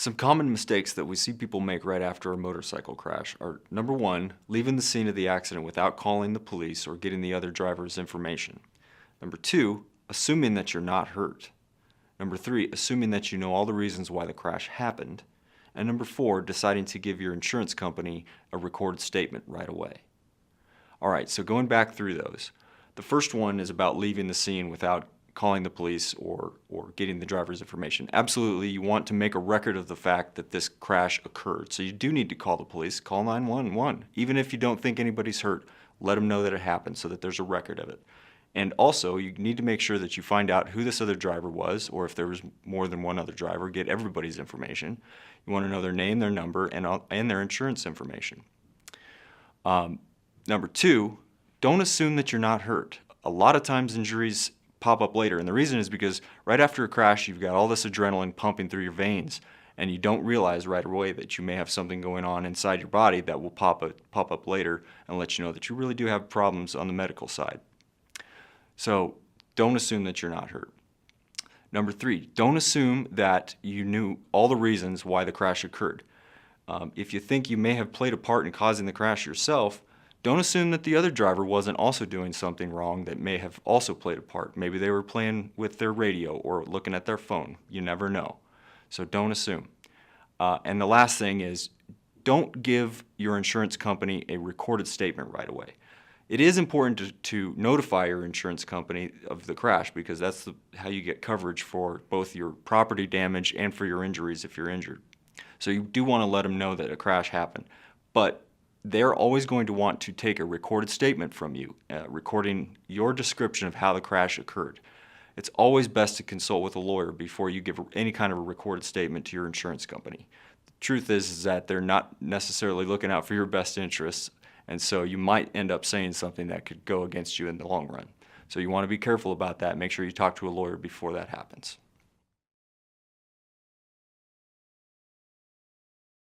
Some common mistakes that we see people make right after a motorcycle crash are, number one, leaving the scene of the accident without calling the police or getting the other driver's information. Number two, assuming that you're not hurt. Number three, assuming that you know all the reasons why the crash happened. And number four, deciding to give your insurance company a recorded statement right away. All right, so going back through those. The first one is about leaving the scene without calling the police or getting the driver's information. Absolutely, you want to make a record of the fact that this crash occurred. So you do need to call the police, call 911. Even if you don't think anybody's hurt, let them know that it happened so that there's a record of it. And also, you need to make sure that you find out who this other driver was, or if there was more than one other driver, get everybody's information. You want to know their name, their number, and their insurance information. Number two, don't assume that you're not hurt. A lot of times injuries pop up later, and the reason is because right after a crash you've got all this adrenaline pumping through your veins, and you don't realize right away that you may have something going on inside your body that will pop up later and let you know that you really do have problems on the medical side. So don't assume that you're not hurt. Number three, don't assume that you knew all the reasons why the crash occurred. If you think you may have played a part in causing the crash yourself, don't assume that the other driver wasn't also doing something wrong that may have also played a part. Maybe they were playing with their radio or looking at their phone. You never know. So don't assume. And the last thing is, don't give your insurance company a recorded statement right away. It is important to notify your insurance company of the crash, because that's how you get coverage for both your property damage and for your injuries if you're injured. So you do want to let them know that a crash happened. But they're always going to want to take a recorded statement from you, recording your description of how the crash occurred. It's always best to consult with a lawyer before you give any kind of a recorded statement to your insurance company. The truth is that they're not necessarily looking out for your best interests, and so you might end up saying something that could go against you in the long run. So you want to be careful about that. Make sure you talk to a lawyer before that happens.